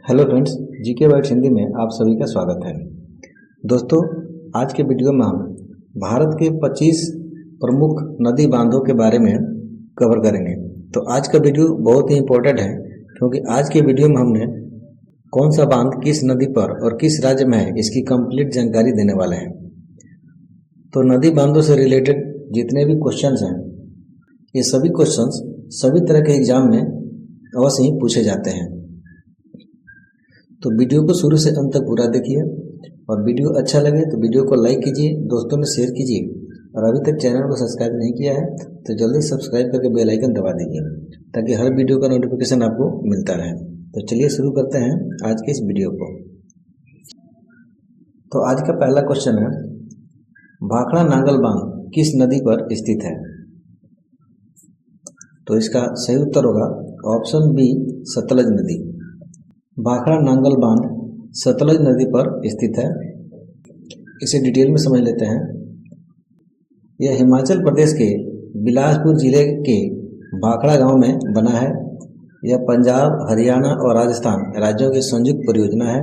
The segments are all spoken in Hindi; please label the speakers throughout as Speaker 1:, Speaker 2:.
Speaker 1: Hello friends, GK bytes Hindi में आप सभी का स्वागत है। दोस्तों, आज के वीडियो में हम भारत के 25 प्रमुख नदी बांधों के बारे में कवर करेंगे। तो आज का वीडियो बहुत ही इम्पोर्टेंट है, क्योंकि आज के वीडियो में हमने कौन सा बांध किस नदी पर और किस राज्य में है इसकी कंप्लीट जानकारी देने वाले हैं। तो नदी बांधों से रिलेटेड जितने भी क्वेश्चंस हैं, ये सभी क्वेश्चंस सभी तरह के एग्जाम में अवश्य ही पूछे जाते हैं। तो वीडियो को शुरू से अंत तक पूरा देखिए, और वीडियो अच्छा लगे तो वीडियो को लाइक कीजिए, दोस्तों में शेयर कीजिए, और अभी तक चैनल को सब्सक्राइब नहीं किया है तो जल्दी सब्सक्राइब करके बेल आइकन दबा दीजिए, ताकि हर वीडियो का नोटिफिकेशन आपको मिलता रहे। तो चलिए शुरू करते हैं आज के इस वीडियो को। तो आज का पहला क्वेश्चन है, भाखड़ा नांगल बांध किस नदी पर स्थित है? तो इसका सही उत्तर होगा ऑप्शन बी, सतलज नदी। भाखड़ा नांगल बांध सतलज नदी पर स्थित है। इसे डिटेल में समझ लेते हैं। यह हिमाचल प्रदेश के बिलासपुर जिले के भाखड़ा गांव में बना है। यह पंजाब, हरियाणा और राजस्थान राज्यों की संयुक्त परियोजना है।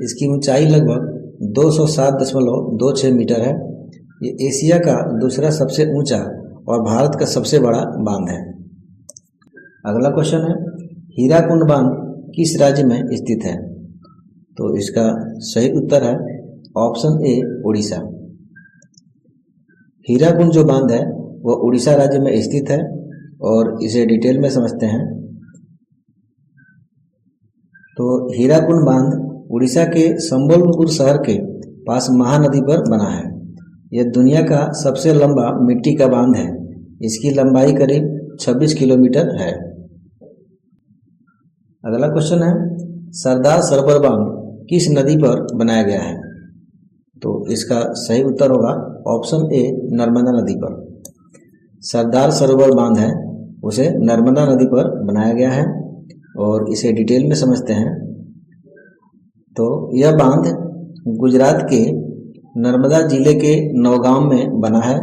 Speaker 1: इसकी ऊंचाई लगभग 207.26 मीटर है। ये एशिया का दूसरा सबसे ऊंचा और भारत का सबसे बड़ा बांध है। अगला क्वेश्चन है, हीराकुंड बांध किस राज्य में स्थित है? तो इसका सही उत्तर है ऑप्शन ए, उड़ीसा। हीराकुंड जो बांध है वह उड़ीसा राज्य में स्थित है, और इसे डिटेल में समझते हैं। तो हीराकुंड बांध उड़ीसा के संबलपुर शहर के पास महानदी पर बना है। यह दुनिया का सबसे लंबा मिट्टी का बांध है। इसकी लंबाई करीब 26 किलोमीटर है। अगला क्वेश्चन है, सरदार सरोवर बांध किस नदी पर बनाया गया है? तो इसका सही उत्तर होगा ऑप्शन ए, नर्मदा नदी पर। सरदार सरोवर बांध है उसे नर्मदा नदी पर बनाया गया है, और इसे डिटेल में समझते हैं। तो यह बांध गुजरात के नर्मदा जिले के नौगांव में बना है।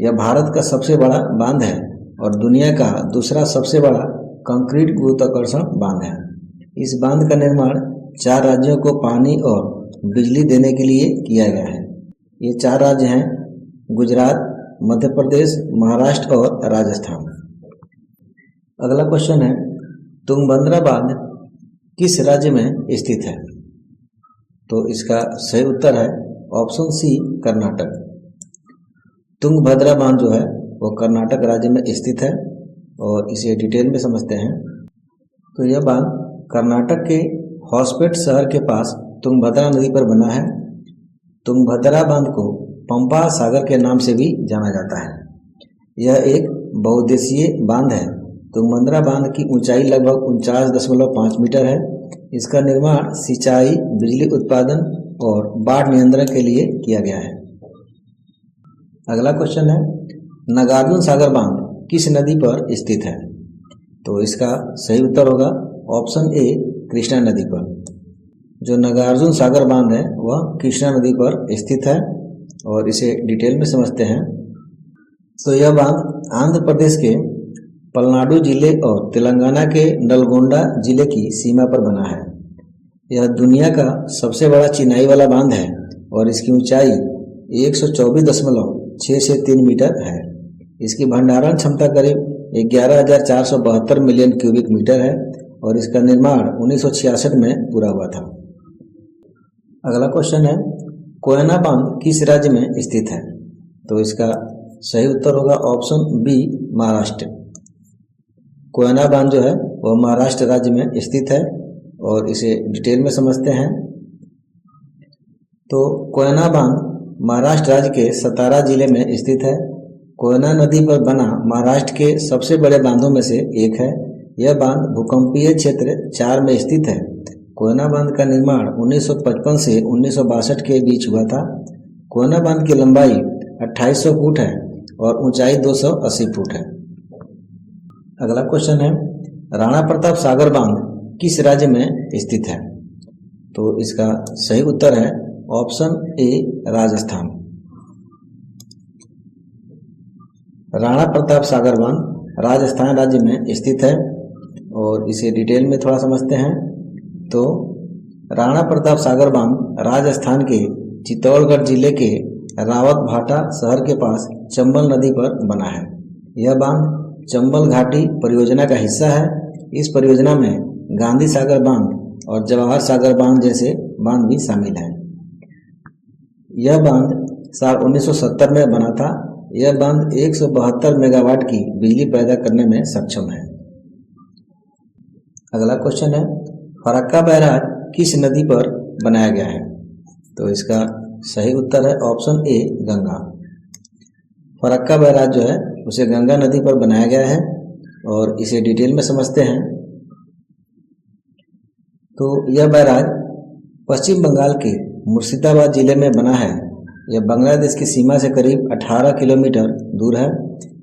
Speaker 1: यह भारत का सबसे बड़ा बांध है और दुनिया का दूसरा सबसे बड़ा कंक्रीट गुरुत्वाकर्षण बांध है। इस बांध का निर्माण 4 राज्यों को पानी और बिजली देने के लिए किया गया है। ये 4 राज्य हैं गुजरात, मध्य प्रदेश, महाराष्ट्र और राजस्थान। अगला क्वेश्चन है, तुंगभद्रा बांध किस राज्य में स्थित है? तो इसका सही उत्तर है ऑप्शन सी, कर्नाटक। तुंगभद्रा बांध जो है वो कर्नाटक राज्य में स्थित है, और इसे डिटेल में समझते हैं। तो यह बांध कर्नाटक के होसपेट शहर के पास तुंगभद्रा नदी पर बना है। तुंगभद्रा बांध को पंपा सागर के नाम से भी जाना जाता है। यह एक बहुउद्देशीय बांध है। तुंगभद्रा बांध की ऊंचाई लगभग 49.5 मीटर है। इसका निर्माण सिंचाई, बिजली उत्पादन और बाढ़ नियंत्रण के लिए किया गया है। अगला क्वेश्चन है, नागार्जुन सागर बांध किस नदी पर स्थित है? तो इसका सही उत्तर होगा ऑप्शन ए, कृष्णा नदी पर। जो नागार्जुन सागर बांध है वह कृष्णा नदी पर स्थित है, और इसे डिटेल में समझते हैं। तो यह बांध आंध्र प्रदेश के पलनाडु जिले और तेलंगाना के नलगोंडा जिले की सीमा पर बना है। यह दुनिया का सबसे बड़ा चिनाई वाला बांध है, और इसकी ऊंचाई 124.663 मीटर है। इसकी भंडारण क्षमता करीब 11,472 मिलियन क्यूबिक मीटर है, और इसका निर्माण 1966 में पूरा हुआ था। अगला क्वेश्चन है, कोयना बांध किस राज्य में स्थित है? तो इसका सही उत्तर होगा ऑप्शन बी, महाराष्ट्र। कोयना बांध जो है वह महाराष्ट्र राज्य में स्थित है, और इसे डिटेल में समझते हैं। तो कोयना बांध महाराष्ट्र राज्य के सतारा जिले में स्थित है। कोयना नदी पर बना महाराष्ट्र के सबसे बड़े बांधों में से एक है। यह बांध भूकंपीय क्षेत्र 4 में स्थित है। कोयना बांध का निर्माण 1955 से 1962 के बीच हुआ था। कोयना बांध की लंबाई 2800 फुट है और ऊंचाई 280 फुट है। अगला क्वेश्चन है, राणा प्रताप सागर बांध किस राज्य में स्थित है? तो इसका सही उत्तर है ऑप्शन ए, राजस्थान। राणा प्रताप सागर बांध राजस्थान राज्य में स्थित है, और इसे डिटेल में थोड़ा समझते हैं। तो राणा प्रताप सागर बांध राजस्थान के चित्तौड़गढ़ जिले के रावत भाटा शहर के पास चंबल नदी पर बना है। यह बांध चंबल घाटी परियोजना का हिस्सा है। इस परियोजना में गांधी सागर बांध और जवाहर सागर बांध जैसे बांध भी शामिल हैं। यह बांध साल 1970 में बना था। यह बांध 172 मेगावाट की बिजली पैदा करने में सक्षम है। अगला क्वेश्चन है, फरक्का बैराज किस नदी पर बनाया गया है? तो इसका सही उत्तर है option A, Ganga. Farakka barrage जो है उसे गंगा नदी पर बनाया गया है और इसे डिटेल में समझते हैं। तो यह बैराज पश्चिम बंगाल के मुर्शिदाबाद जिले में बना है। यह बांग्लादेश की सीमा से करीब 18 किलोमीटर दूर है।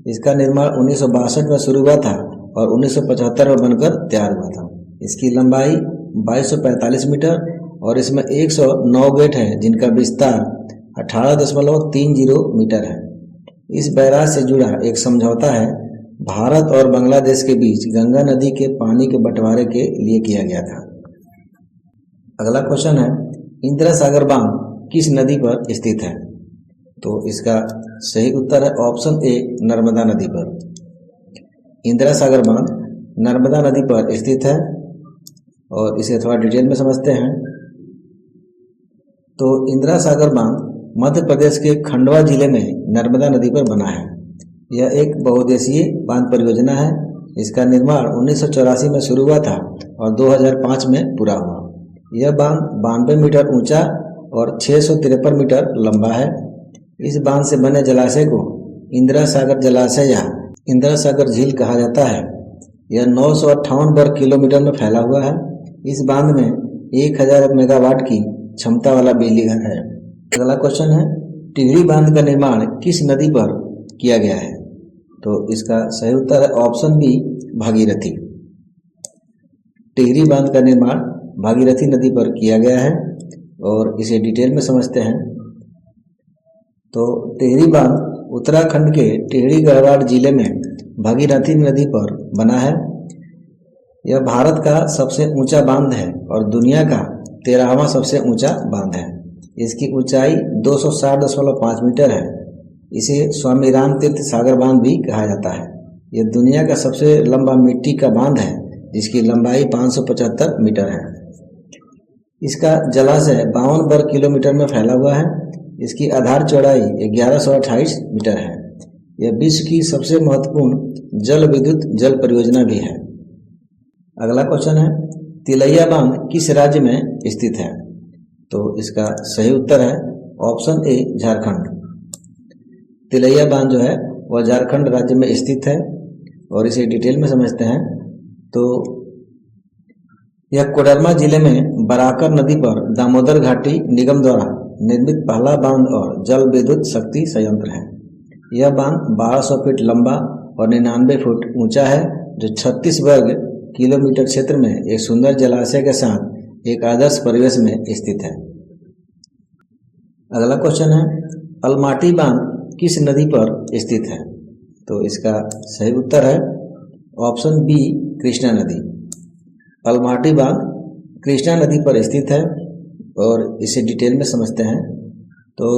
Speaker 1: इसका निर्माण 1962 में शुरू हुआ था और 1975 में बनकर तैयार हुआ था। इसकी लंबाई 2245 मीटर और इसमें 109 गेट हैं जिनका विस्तार 18.30 मीटर है। इस बैराज से जुड़ा एक समझौता है भारत और बांग्लादेश के बीच गंगा नदी के पानी के बंटवारे के लिए किया गया था। अगला क्वेश्चन है, इंदिरा सागर बांध किस नदी पर स्थित है? तो इसका सही उत्तर है ऑप्शन ए, नर्मदा नदी पर। इंदिरा सागर बांध नर्मदा नदी पर स्थित है और इसे थोड़ा डिटेल में समझते हैं। तो इंदिरा सागर बांध मध्य प्रदेश के खंडवा जिले में नर्मदा नदी पर बना है। यह एक बहुउद्देशीय बांध परियोजना है। इसका निर्माण 1984 में शुरू हुआ था और 2005 में पूरा हुआ। यह बांध 92 मीटर ऊंचा और 653 मीटर लंबा है। इस बांध से बने जलाशय को इंदिरा सागर जलाशय या इंदिरा सागर झील कहा जाता है। यह 958 वर्ग किलोमीटर में फैला हुआ है। इस बांध में 1000 मेगावाट की क्षमता वाला बिजली घर है। अगला क्वेश्चन है, टिहरी बांध का निर्माण किस नदी पर किया गया है? तो इसका सही उत्तर है ऑप्शन बी, भागीरथी। टिहरी बांध का निर्माण भागीरथी नदी पर किया गया है और इसे डिटेल में समझते हैं। तो टिहरी बांध उत्तराखंड के टिहरी गढ़वाल जिले में भागीरथी नदी पर बना है। यह भारत का सबसे ऊंचा बांध है और दुनिया का 13वां सबसे ऊंचा बांध है। इसकी ऊंचाई 260.5 मीटर है। इसे स्वामी राम तीर्थ सागर बांध भी कहा जाता है। यह दुनिया का सबसे लंबा मिट्टी का बांध है जिसकी लंबाई 575 मीटर है। इसका जलाशय 52 वर्ग किलोमीटर में फैला हुआ है। इसकी आधार चौड़ाई 1128 मीटर है। यह विश्व की सबसे महत्वपूर्ण जल विद्युत जल परियोजना भी है। अगला क्वेश्चन है, तिलैया बांध किस राज्य में स्थित है? तो इसका सही उत्तर है ऑप्शन ए, झारखंड। तिलैया बांध जो है वह झारखंड राज्य में स्थित है और इसे डिटेल में समझते हैं। तो यह कोडरमा जिले में बराकर नदी पर दामोदर घाटी निगम द्वारा निर्मित पहला बांध और जल विद्युत शक्ति संयंत्र है। यह बांध 1200 फीट लंबा और 99 फुट ऊंचा है जो 36 वर्ग किलोमीटर क्षेत्र में एक सुंदर जलाशय के साथ एक आदर्श परिवेश में स्थित है। अगला क्वेश्चन है, अलमाटी बांध किस नदी पर स्थित है? तो इसका सही उत्तर है ऑप्शन बी, कृष्णा नदी। अलमाटी बांध कृष्णा नदी पर स्थित है और इसे डिटेल में समझते हैं। तो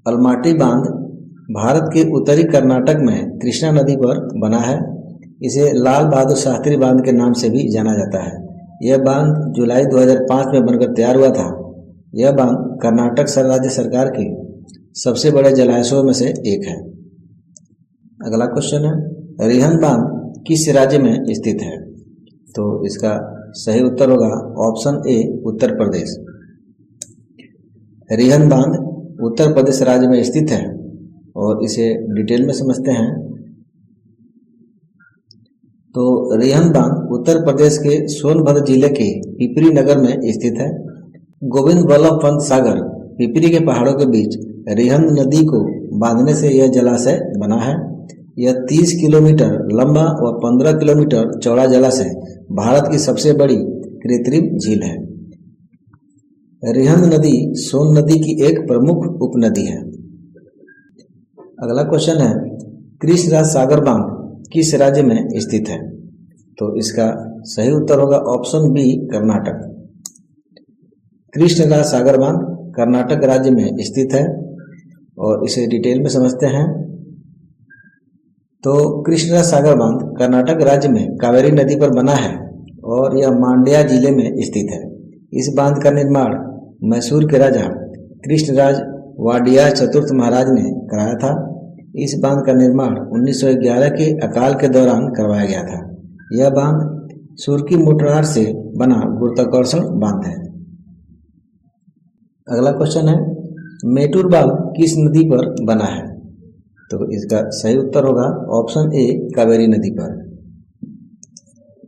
Speaker 1: अलमाटी बांध भारत के उत्तरी कर्नाटक में कृष्णा नदी पर बना है। इसे लाल बहादुर शास्त्री बांध के नाम से भी जाना जाता है। यह बांध जुलाई 2005 में बनकर तैयार हुआ था। यह बांध कर्नाटक राज्य सरकार के सबसे बड़े जलाशयों में से एक है। अगला क्वेश्चन है, रिहंद बांध किस राज्य में स्थित है? तो इसका सही उत्तर होगा ऑप्शन ए, उत्तर प्रदेश। रिहंद बांध उत्तर प्रदेश राज्य में स्थित है और इसे डिटेल में समझते हैं। तो रिहंद बांध उत्तर प्रदेश के सोनभद्र जिले के पिपरी नगर में स्थित है। गोविंद वल्लभ पंत सागर पिपरी के पहाड़ों के बीच रिहंद नदी को बांधने से यह जलाशय बना है। यह 30 किलोमीटर लंबा और 15 किलोमीटर चौड़ा जलाशय भारत की सबसे बड़ी कृत्रिम झील है। रिहंद नदी सोन नदी की एक प्रमुख उपनदी है। अगला क्वेश्चन है, कृष्णराज सागर बांध किस राज्य में स्थित है? तो इसका सही उत्तर होगा ऑप्शन बी कर्नाटक। कृष्णराज सागर बांध कर्नाटक राज्य में स्थित है और इसे डिटेल में समझते हैं। तो कृष्णराज सागर बांध कर्नाटक राज्य में कावेरी नदी पर बना है और यह मांड्या जिले में स्थित है। इस बांध का निर्माण मैसूर के राजा कृष्णराज वाडियार चतुर्थ महाराज ने कराया था। इस बांध का निर्माण 1911 के अकाल के दौरान करवाया गया था। यह बांध सुरकी मोटरार से बना गुरुत्वाकर्षण बांध है। अगला क्वेश्चन है, मेटूर बांध किस नदी पर बना है? तो इसका सही उत्तर होगा ऑप्शन ए कावेरी नदी पर।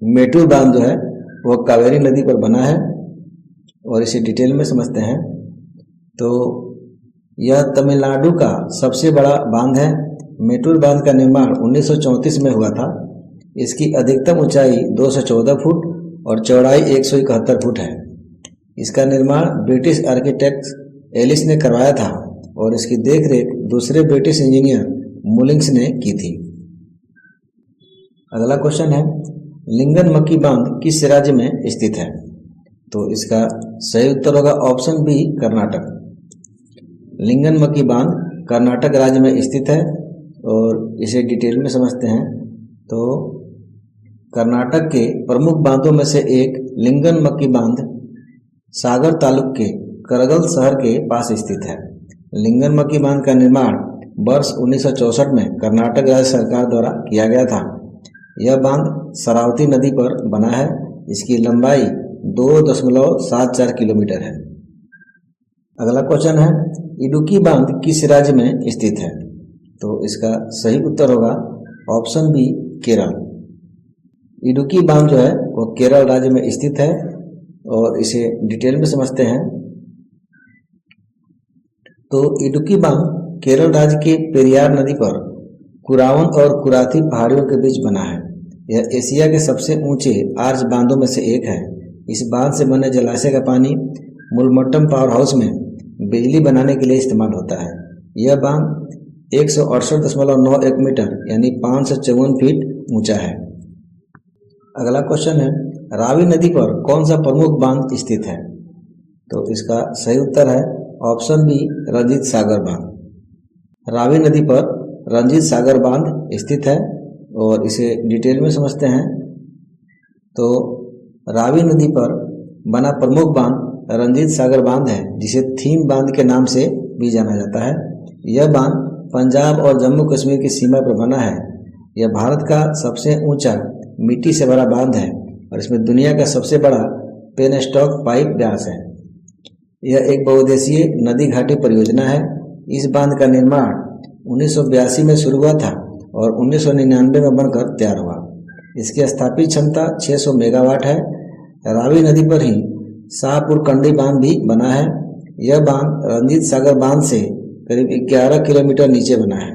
Speaker 1: मेटूर बांध जो है वह कावेरी नदी पर बना है और इसे डिटेल में समझते हैं। तो यह तमिलनाडु का सबसे बड़ा बांध है। मेटूर बांध का निर्माण 1934 में हुआ था। इसकी अधिकतम ऊंचाई 214 फुट और चौड़ाई 171 फुट है। इसका निर्माण ब्रिटिश आर्किटेक्ट एलिस ने करवाया था और इसकी देखरेख दूसरे ब्रिटिश इंजीनियर मुलिंग्स ने की थी। अगला क्वेश्चन है, लिंगन मक्की बांध किस राज्य में स्थित है? तो इसका सही उत्तर होगा ऑप्शन बी कर्नाटक। लिंगन मक्की बांध कर्नाटक राज्य में स्थित है और इसे डिटेल में समझते हैं। तो कर्नाटक के प्रमुख बांधों में से एक लिंगन मक्की बांध सागर तालुक के करगल शहर के पास स्थित है। लिंगन मक्की बांध का निर्माण वर्ष 1964 में कर्नाटक राज्य सरकार द्वारा किया गया था। यह बांध शरावती नदी पर बना है। इसकी लंबाई 2.74 किलोमीटर है। अगला क्वेश्चन है, इडुक्की बांध किस राज्य में स्थित है? तो इसका सही उत्तर होगा ऑप्शन बी केरल। इडुक्की बांध जो है वो केरल राज्य में स्थित है और इसे डिटेल में समझते हैं। तो इडुक्की बांध केरल राज्य के पेरियार नदी पर कुरावन और कुराथी पहाड़ियों के बीच बना है। यह एशिया के सबसे ऊंचे आर्च बांधों में से एक है। इस बांध से बने जलाशय का पानी मुलमट्टम पावर हाउस में बिजली बनाने के लिए इस्तेमाल होता है। यह बांध 168.91 मीटर यानी 554 फीट ऊंचा है। अगला क्वेश्चन है, रावी नदी पर कौन सा प्रमुख बांध स्थित है? तो इसका सही उत्तर है ऑप्शन बी रंजीत सागर बांध। रावी नदी पर रंजीत सागर बांध स्थित है और इसे डिटेल में समझते हैं। तो रावी नदी पर बना प्रमुख बांध रंजीत सागर बांध है, जिसे थीम बांध के नाम से भी जाना जाता है। यह बांध पंजाब और जम्मू कश्मीर की सीमा पर बना है। यह भारत का सबसे ऊंचा मिट्टी से भरा बांध है और इसमें दुनिया का सबसे बड़ा पेनस्टॉक पाइप व्यास है। यह एक बहुउद्देशीय नदी घाटी परियोजना है। इस बांध का निर्माण 1982 में शुरू हुआ था और 1999 में बनकर तैयार हुआ। इसकी स्थापित क्षमता 600 मेगावाट है। रावी नदी पर ही शाहपुर कंडी बांध भी बना है। यह बांध रंजीत सागर बांध से करीब 11 किलोमीटर नीचे बना है।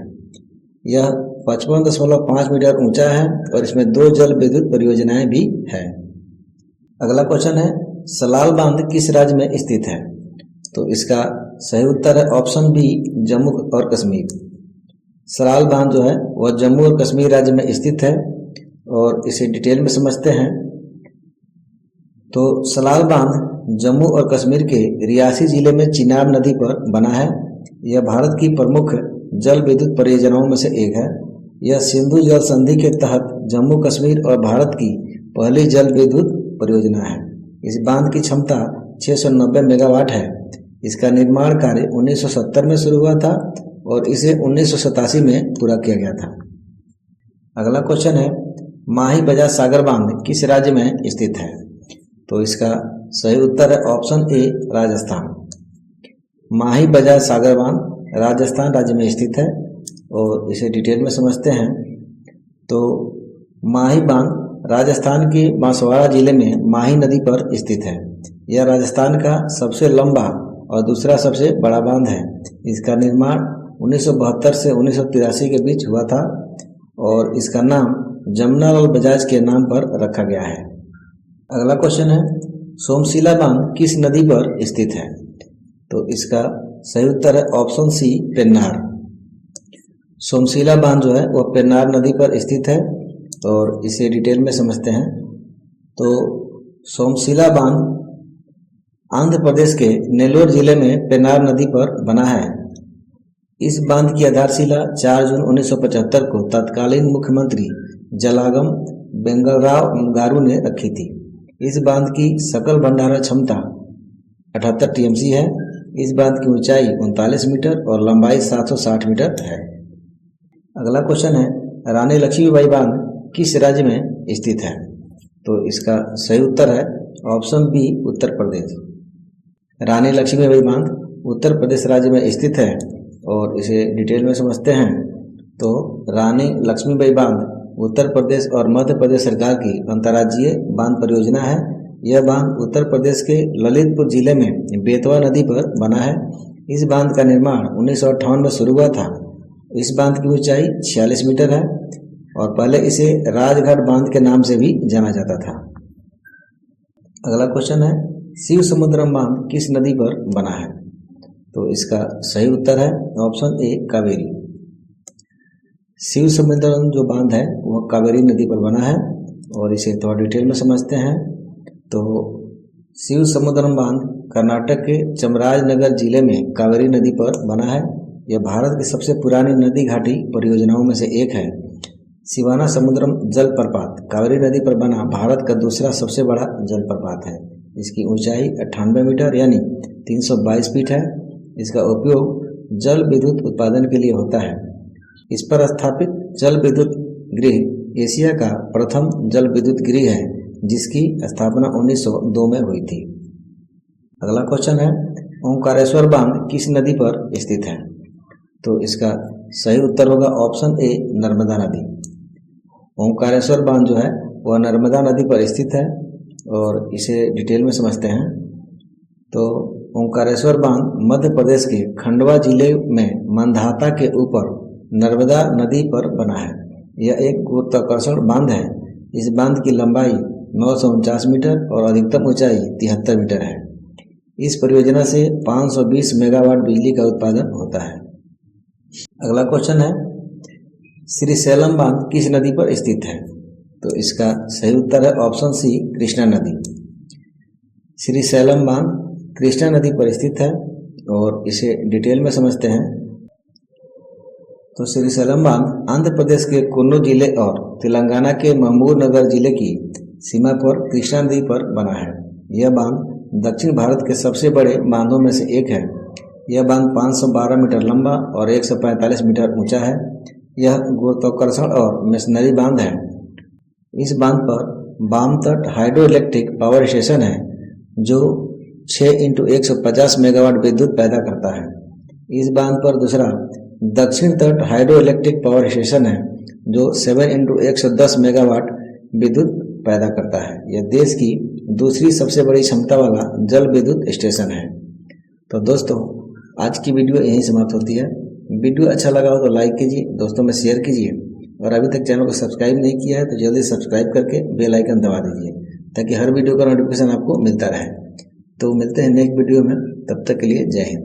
Speaker 1: यह 55.5 मीटर ऊंचा है और इसमें 2 जल विद्युत परियोजनाएं भी है। अगला क्वेश्चन है, सलाल बांध किस राज्य में स्थित है? तो इसका सही उत्तर है ऑप्शन बी जम्मू और कश्मीर। सलाल बांध जो है वह जम्मू और कश्मीर राज्य में स्थित है और इसे डिटेल में समझते हैं। तो सलाल बांध जम्मू और कश्मीर के रियासी जिले में चिनाब नदी पर बना है। यह भारत की प्रमुख जल विद्युत परियोजनाओं में से एक है। यह सिंधु जल संधि के तहत जम्मू कश्मीर और भारत की पहली जल विद्युत परियोजना है। इस बांध की क्षमता 690 मेगावाट है। इसका निर्माण कार्य 1970 में शुरू हुआ था और इसे 1987 में पूरा किया गया था। अगला क्वेश्चन है, माही बजाज सागर बांध किस राज्य में स्थित है? तो इसका सही उत्तर है ऑप्शन ए राजस्थान। माही बजाज सागर बांध राजस्थान राज्य में स्थित है और इसे डिटेल में समझते हैं। तो माही बांध राजस्थान के बांसवाड़ा जिले में माही नदी पर स्थित है। यह राजस्थान का सबसे लंबा और दूसरा सबसे बड़ा बांध है। इसका निर्माण 1972 से 1983 के बीच हुआ था और इसका नाम जमुनालाल बजाज के नाम पर रखा गया है। अगला क्वेश्चन है, सोमशिला बांध किस नदी पर स्थित है? तो इसका सही उत्तर है ऑप्शन सी पेन्नार। सोमशिला बांध जो है वह पेन्नार नदी पर स्थित है और इसे डिटेल में समझते हैं। तो सोमशिला बांध आंध्र प्रदेश के नेल्लोर जिले में पेन्नार नदी पर बना है। इस बांध की आधारशिला 4 जून 1975 को तत्कालीन मुख्यमंत्री जलागम बेंगलराव गारू ने रखी थी। इस बांध की सकल भंडारण क्षमता 78 टीएमसी है। इस बांध की ऊंचाई 39 मीटर और लंबाई 760 मीटर है। अगला क्वेश्चन है, रानी लक्ष्मीबाई बांध किस राज्य में स्थित है? तो इसका सही उत्तर है ऑप्शन बी, उत्तर प्रदेश। रानी लक्ष्मीबाई बांध उत्तर प्रदेश राज्य में स्थित है और इसे डिटेल में समझते हैं। तो रानी लक्ष्मीबाई बांध उत्तर प्रदेश और मध्य प्रदेश सरकार की अंतर्राज्यीय बांध परियोजना है। यह बांध उत्तर प्रदेश के ललितपुर जिले में बेतवा नदी पर बना है। इस बांध का निर्माण 1958 में शुरू हुआ था। इस बांध की ऊंचाई 46 मीटर है और पहले इसे राजघाट बांध के नाम से भी जाना जाता था। अगला क्वेश्चन है, शिव समुद्रम बांध किस नदी पर बना है? तो इसका सही उत्तर है ऑप्शन ए, कावेरी। शिव समुद्रम जो बांध है वह कावेरी नदी पर बना है और इसे थोड़ा डिटेल में समझते हैं। तो शिव समुद्रम बांध कर्नाटक के चामराजनगर जिले में कावेरी नदी पर बना है। यह भारत की सबसे पुरानी नदी घाटी परियोजनाओं में से एक है। शिवाना समुद्रम जलप्रपात कावेरी नदी पर बना भारत का दूसरा सबसे बड़ा जलप्रपात है। इसकी ऊंचाई 98 मीटर यानी 322 फीट है। इसका उपयोग जल विद्युत उत्पादन के लिए होता है। इस पर स्थापित जल विद्युत गृह एशिया का प्रथम जल विद्युत गृह है, जिसकी स्थापना 1902 में हुई थी। अगला क्वेश्चन है, ओंकारेश्वर बांध किस नदी पर स्थित है? तो इसका सही उत्तर होगा ऑप्शन ए, नर्मदा नदी। ओंकारेश्वर बांध जो है वह नर्मदा नदी पर स्थित है और इसे डिटेल में समझते हैं। तो ओंकारेश्वर बांध मध्य प्रदेश के खंडवा जिले में मंधाता के ऊपर नर्मदा नदी पर बना है। यह एक गुरुत्वाकर्षण बांध है। इस बांध की लंबाई 949 मीटर और अधिकतम ऊंचाई 73 मीटर है। इस परियोजना से 520 मेगावाट बिजली का उत्पादन होता है। अगला क्वेश्चन है, श्रीशैलम बांध किस नदी पर स्थित है? तो इसका सही उत्तर है ऑप्शन सी, कृष्णा नदी। श्रीशैलम बांध कृष्णा नदी पर स्थित है और इसे डिटेल में समझते हैं। तो श्रीशैलम बांध आंध्र प्रदेश के कुन्नूर जिले और तेलंगाना के महबूब नगर जिले की सीमा पर कृष्णा नदी पर बना है। यह बांध दक्षिण भारत के सबसे बड़े बांधों में से एक है। यह बांध 512 मीटर लंबा और 145 मीटर ऊंचा है। यह गुरुत्वाकर्षण और मेसनरी बांध है। इस बांध पर वामतट हाइड्रो इलेक्ट्रिक पावर स्टेशन है जो 6x150 मेगावाट विद्युत पैदा करता है। इस बांध पर दूसरा दक्षिण तट हाइड्रो इलेक्ट्रिक पावर स्टेशन है जो 7x110 मेगावाट विद्युत पैदा करता है। यह देश की दूसरी सबसे बड़ी क्षमता वाला जल विद्युत स्टेशन है। तो दोस्तों, आज की वीडियो यहीं समाप्त होती है। वीडियो अच्छा लगा हो तो लाइक कीजिए, दोस्तों में शेयर कीजिए और अभी तक चैनल को सब्सक्राइब नहीं किया है तो जल्दी सब्सक्राइब करके बेल आइकन दबा दीजिए ताकि हर वीडियो का नोटिफिकेशन आपको मिलता रहे। तो मिलते हैं नेक्स्ट वीडियो में, तब तक के लिए जय हिंद।